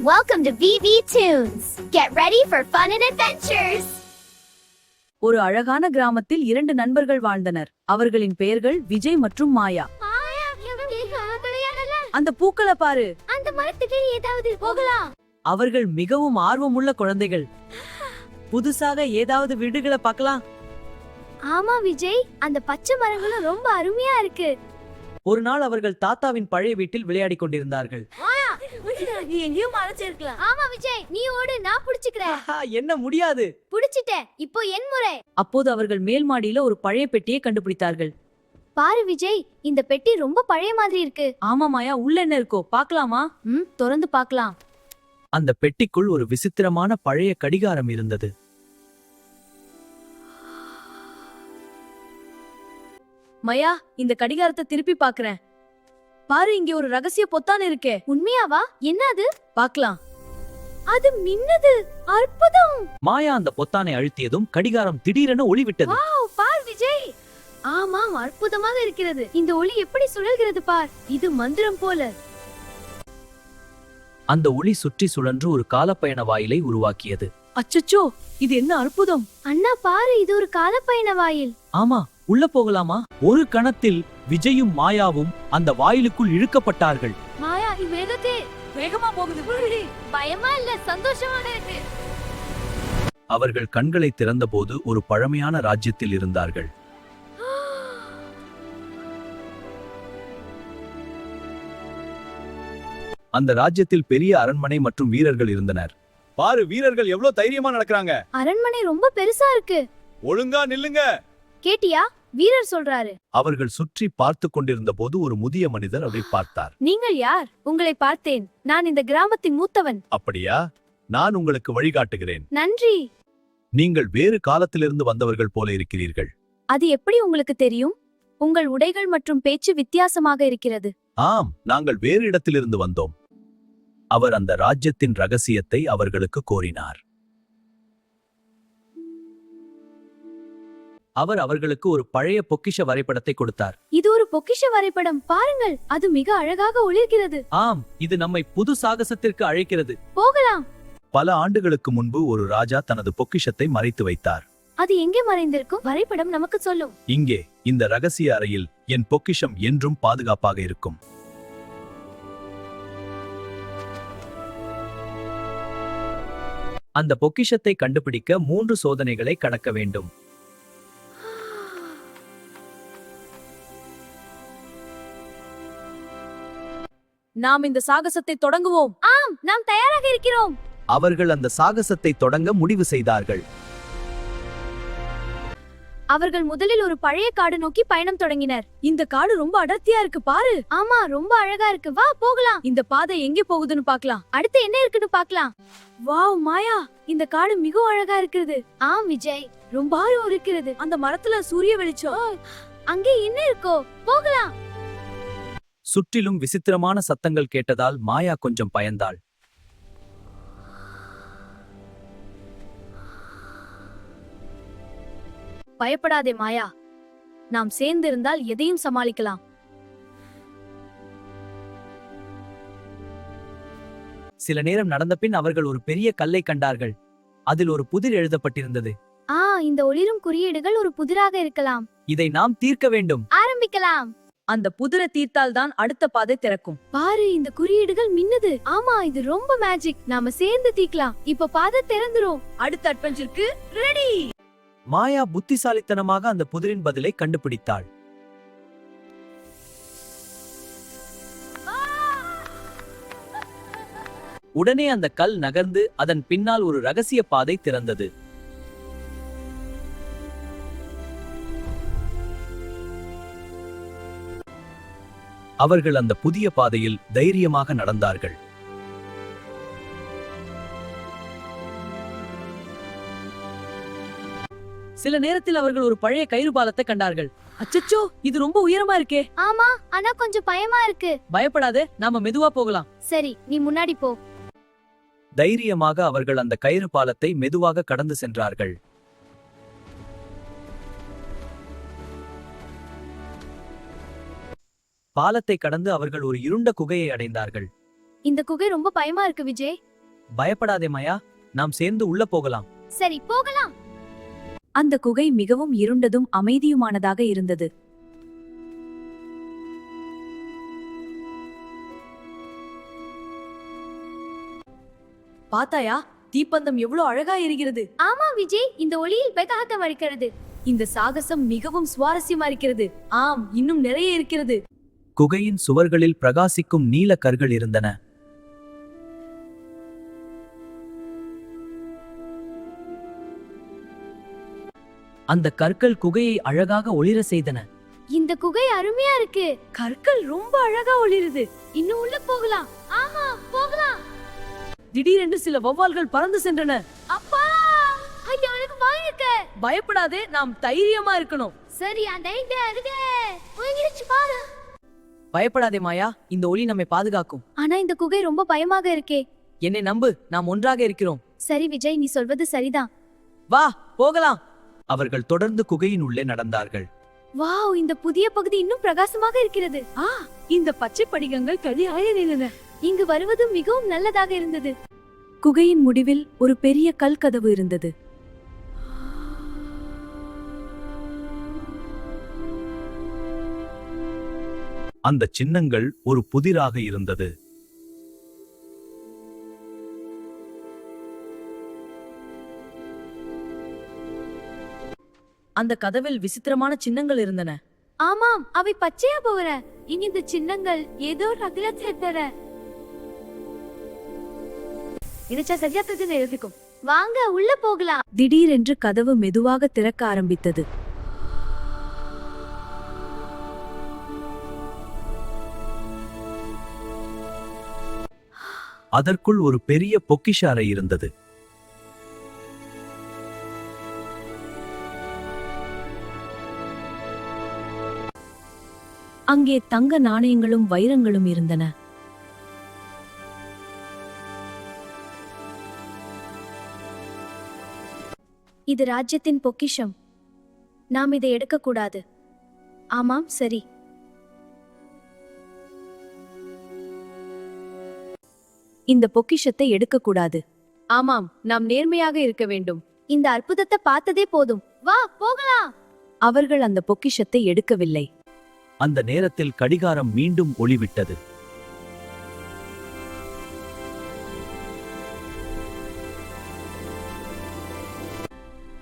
Welcome to VV Tunes. Get ready for fun and adventures. ஒரு அழகான கிராமத்தில் இரண்டு நண்பர்கள் வாழ்ந்தனர். அவர்களின் பெயர்கள் விஜய் மற்றும் மாயா. அந்த பூக்களை பாரு. அந்த மரத்துக்கு ஏதாவது போகலாம். அவர்கள் மிகவும் ஆர்வமுள்ள குழந்தைகள். புதுசாக ஏதாவது வீடுகளை பார்க்கலாம். ஆமா விஜய், அந்த பச்சை மரங்களும் ரொம்ப அருமையா இருக்கு. ஒரு நாள் அவர்கள் தாத்தாவின் பழைய வீட்டில் விளையாடிக் கொண்டிருந்தார்கள். ஆமா விஜய், நீ ஓடு, நான் புடிச்சுக்கிறேன். என்ன முடியாது. புடிச்சிட்டேன், இப்போ என் முறை. அப்போது அவர்கள் மேல் மாடியில ஒரு பழைய பெட்டியை கண்டுபிடித்தார்கள். பாரு விஜய், இந்த பெட்டி ரொம்ப பழைய மாதிரி இருக்கு. ஆமா மாயா, உள்ள என்ன இருக்கோ பார்க்கலாமா? திறந்து பார்க்கலாம். அந்த பெட்டிக்குள் ஒரு விசித்திரமான பழைய கடிகாரம் இருந்தது. மயா, இந்த கடிகாரத்தை திருப்பி பாக்குறேன். பாரு, இங்கே ஒரு ரகசிய பொத்தான் இருக்கே. உண்மையாவா? என்ன அது? பார்க்கலாம். அது மின்னுது. அற்புதம். மாயா அந்த பொத்தானை அழுத்தியதும் கடிகாரம் திடீரென ஒளிவிட்டது. வாவ், பார் விஜய். ஆமாம், அற்புதமாக இருக்கிறது. இந்த ஒளி எப்படி சுழல்கிறது பார். இது மந்திரம் போல. அந்த ஒளி சுற்றி சுழன்று ஒரு காலப்பயண வாயிலை உருவாக்கியது. அச்சச்சோ, இது என்ன அற்புதம். அண்ணா பாரு, இது ஒரு காலப்பயண வாயில். ஆமா, உள்ள போகலாமா? ஒரு கணத்தில் விஜயும் மாயாவும் அந்த வாயிலுக்குள் இழுக்கப்பட்டார்கள். மாயா, இவ்வேகத்தை வேகமா போகுது. பயமா இல்ல, சந்தோஷமாக இருக்கு. அவர்கள் கண்களை திறந்தபோது ஒரு பழமையான ராஜ்யத்தில் இருந்தார்கள். அந்த ராஜ்யத்தில் பெரிய அரண்மனை மற்றும் வீரர்கள் இருந்தனர். பாரு, வீரர்கள் எவ்வளவு தைரியமா நடக்கறாங்க. அரண்மனை ரொம்ப பெருசா இருக்கு. ஒழுங்கா நில்லுங்க. கேட்டியா? வீரர் சொல்றாரு. அவர்கள் சுற்றி பார்த்து கொண்டிருந்த போது ஒரு முதிய மனிதர் அவரை பார்த்தார். நீங்கள் யார்? உங்களை பார்த்தேன். நான் இந்த கிராமத்தின் மூத்தவன். அப்படியா? நான் உங்களுக்கு வழிகாட்டுகிறேன். நன்றி. நீங்கள் வேறு காலத்திலிருந்து வந்தவர்கள் போல இருக்கிறீர்கள். அது எப்படி உங்களுக்கு தெரியும்? உங்கள் உடைகள் மற்றும் பேச்சு வித்தியாசமாக இருக்கிறது. ஆம், நாங்கள் வேறு இடத்திலிருந்து வந்தோம். அவர் அந்த ராஜ்யத்தின் ரகசியத்தை அவர்களுக்கு கோரினார். அவர் அவர்களுக்கு ஒரு பழைய பொக்கிஷ வரைபடத்தை கொடுத்தார். இது ஒரு பொக்கிஷ வரைபடம். பாருங்கள், அது மிக அழகாக ஒளிர்கிறது. ஆம், இது நம்மை புது சாகசத்திற்கு அழைக்கிறது. போகலாம். பல ஆண்டுகளுக்கு முன்பு ஒரு ராஜா தனது பொக்கிஷத்தை மறைத்து வைத்தார். அது எங்கே மறைந்திருக்கும்? வரைபடம் நமக்கு சொல்லும். இங்கே, இந்த ரகசிய அறையில் என் பொக்கிஷம் என்றும் பாதுகாப்பாக இருக்கும். அந்த பொக்கிஷத்தை கண்டுபிடிக்க 3 சோதனைகளை கடக்க வேண்டும். நாம் இந்த சாகசத்தை தொடங்குவோம். ஆம், நாம் தயாராக இருக்கிறோம். அவர்கள் அந்த சாகசத்தை தொடங்க முடிவு செய்தார்கள். அவர்கள் முதலில் ஒரு பழைய காடு நோக்கி பயணம் தொடங்கினர். இந்த காடு ரொம்ப அடர்த்தியா இருக்கு பாரு. ஆமா, ரொம்ப அழகா இருக்கு. வா போகலாம். இந்த பாதை எங்கே போகுதுன்னு பார்க்கலாம். அடுத்து என்ன இருக்குன்னு பார்க்கலாம். வாவ் மாயா, இந்த காடு மிகவும் அழகா இருக்குது. ஆம் விஜய், ரொம்ப ஆழம் இருக்கிறது. அந்த மரத்துல சூரிய வெளிச்சம். அங்கே என்ன இருக்கோ? போகலாம். சுற்றிலும் விசித்திரமான சத்தங்கள் கேட்டதால் மாயா கொஞ்சம் பயந்தாள். பயப்படாதே மாயா, நாம் சேர்ந்திருந்தால் எதையும் சமாளிக்கலாம். சில நேரம் நடந்த பின் அவர்கள் ஒரு பெரிய கல்லை கண்டார்கள். அதில் ஒரு புதிர் எழுதப்பட்டிருந்தது. இந்த ஒளிரும் குறியீடுகள் ஒரு புதிராக இருக்கலாம். இதை நாம் தீர்க்க வேண்டும். ஆரம்பிக்கலாம். அந்த புதிரை தீர்த்தால் தான் அடுத்த பாதை திறக்கும். பாரு, இந்த குறியீடுகள் மின்னுது. ஆமா, இது ரொம்ப மேஜிக். நாம சேர்ந்து தீக்கலாம். இப்ப பாதை திறந்துரும். அடுத்த அட்வென்ச்சருக்கு ரெடி. மாயா புத்திசாலித்தனமாக அந்த புதிரின் பதிலை கண்டுபிடித்தாள். உடனே அந்த கல் நகர்ந்து அதன் பின்னால் ஒரு ரகசிய பாதை திறந்தது. அவர்கள் அந்த புதிய பாதையில் தைரியமாக நடந்தார்கள். சில நேரத்தில் அவர்கள் ஒரு பழைய கயிறு பாலத்தை கண்டார்கள். அச்சச்சோ, இது ரொம்ப உயரமா இருக்கே. ஆமா, ஆனா கொஞ்சம் பயமா இருக்கு. பயப்படாதே, நாம மெதுவா போகலாம். சரி, நீ முன்னாடி போ. தைரியமாக அவர்கள் அந்த கயிறு பாலத்தை மெதுவாக கடந்து சென்றார்கள். பாலத்தை கடந்து அவர்கள் ஒரு இருண்ட குகையை அடைந்தார்கள். இந்த குகை ரொம்ப பயமா இருக்கு விஜய். பயப்படாதே மாயா, நாம் சேர்ந்து உள்ள போகலாம். சரி போகலாம். அந்த குகை மிகவும் இருண்டதும் அமைதியுமானதாக இருந்தது. பாத்தாயா, தீப்பந்தம் எவ்வளவு அழகா எரிகிறது. ஆமா விஜய், இந்த ஒளியில் பிரகாசம் இருக்கிறது. இந்த சாகசம் மிகவும் சுவாரஸ்யமா இருக்கிறது. ஆம், இன்னும் நிறைய இருக்கிறது. குகையின் சுவர்களில் பிரகாசிக்கும் நீல கற்கள் இருந்தன. அந்த கற்கள் குகையை அழகாக ஒளிர செய்தன. இந்த குகை அருமையா இருக்கு. கற்கள் ரொம்ப அழகா ஒளிருது. இன்னும் உள்ள போகலாம். ஆமா போகலாம். திடீரென்று சில வௌவால்கள் பறந்து சென்றன. அப்பா, ஐயோ எனக்கு வாங்கிக்க. பயப்படாதே, நாம் தைரியமா இருக்கணும். சரி, அந்த ஐந்து அருகே வாங்கிடுச்சு பாரு. பயப்படாதே மாயா, இந்த ஒளி நம்மை பாதுகாக்கும். ஆனா இந்த குகை ரொம்ப பயமாக இருக்கே. என்னை நம்பு, நாம் ஒன்றாக இருக்கிறோம். சரி விஜய், நீ சொல்வது சரிதான். வா போகலாம். அவர்கள் தொடர்ந்து குகையின் உள்ளே நடந்தார்கள். வாவ், இந்த புதிய பகுதி இன்னும் பிரகாசமாக இருக்கிறது. இந்த பச்சை படிகங்கள் கலியாயிருந்தன. இங்கு வருவது மிகவும் நல்லதாக இருந்தது. குகையின் முடிவில் ஒரு பெரிய கல் கதவு இருந்தது. அந்த சின்னங்கள் ஒரு புதிராக இருந்தது. அந்த கதவில் விசித்திரமான சின்னங்கள் இருந்தன. ஆமாம், அவை பச்சையா போகிற. இங்க இந்த சின்னங்கள் ஏதோ ரகலத்தை தர. நினைச்சா சரியா தெரிஞ்சு எழுதிக்கும். வாங்க உள்ள போகலாம். திடீரென்று கதவு மெதுவாக திறக்க ஆரம்பித்தது. அதற்குள் ஒரு பெரிய பொக்கிஷ அறை இருந்தது. அங்கே தங்க நாணயங்களும் வைரங்களும் இருந்தன. இது ராஜ்யத்தின் பொக்கிஷம். நாம் இதை எடுக்கக்கூடாது. ஆமாம், சரி. இந்த பொக்கிஷத்தை எடுக்கக்கூடாது. ஆமாம், நாம் நேர்மையாக இருக்க வேண்டும். இந்த அற்புதத்தை பார்த்ததே போதும். வா போகலாம். அவர்கள் அந்த பொக்கிஷத்தை எடுக்கவில்லை. அந்த நேரத்தில் கடிகாரம் மீண்டும் ஒளிவிட்டது.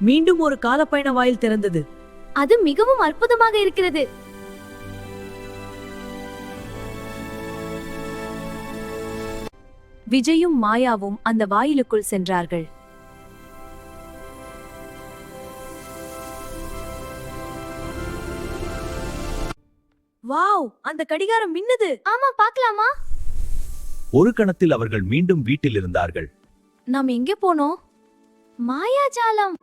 மீண்டும் ஒரு காலப்பயண வாயில் திறந்தது. அது மிகவும் அற்புதமாக இருக்கிறது. விஜயும் மாயாவும் அந்த வாயிலுக்குள் சென்றார்கள். வாவ், அந்த கடிகாரம் மின்னுது. ஆமா, பார்க்கலாமா? ஒரு கணத்தில் அவர்கள் மீண்டும் வீட்டில் இருந்தார்கள். நாம் எங்கே போனோம்? மாயாஜாலம்.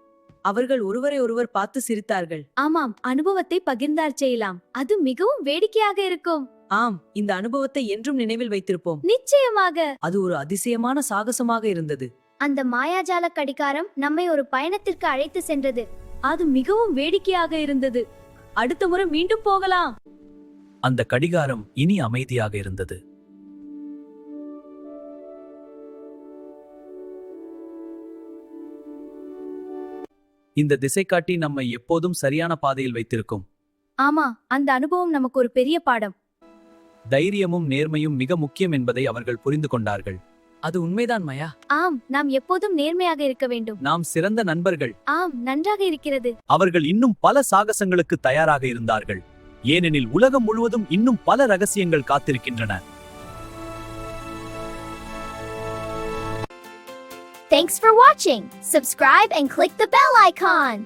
அவர்கள் ஒருவரை ஒருவர் பார்த்து சிரித்தார்கள். ஆமாம், அனுபவத்தை பகிர்ந்தார் செய்யலாம். அது மிகவும் வேடிக்கையாக இருக்கும். ஆம், இந்த அனுபவத்தை என்றும் நினைவில் வைத்திருப்போம். நிச்சயமாக. அது ஒரு அதிசயமான சாகசமாக இருந்தது. அந்த மாயாஜால கடிகாரம் நம்மை ஒரு பயணத்திற்கு அழைத்து சென்றது. அது மிகவும் வேடிக்கையாக இருந்தது. அடுத்த முறை மீண்டும் போகலாம். அந்த கடிகாரம் இனி அமைதியாக இருந்தது. இந்த திசைக்காட்டி நம்மை எப்போதும் சரியான பாதையில் வைத்திருக்கும். ஆமா, அந்த அனுபவம் நமக்கு ஒரு பெரிய பாடம். தைரியமும் நேர்மையும் மிக முக்கியம் என்பதை அவர்கள் புரிந்து கொண்டார்கள். அது உண்மைதான் மாயா. ஆம், நாம் எப்போதும் நேர்மையாக இருக்க வேண்டும். நாம் சிறந்த நண்பர்கள். ஆம், நன்றாக இருக்கிறது. அவர்கள் இன்னும் பல சாகசங்களுக்கு தயாராக இருந்தார்கள். ஏனெனில் உலகம் முழுவதும் இன்னும் பல ரகசியங்கள் காத்திருக்கின்றன. Thanks for watching. Subscribe and click the bell icon.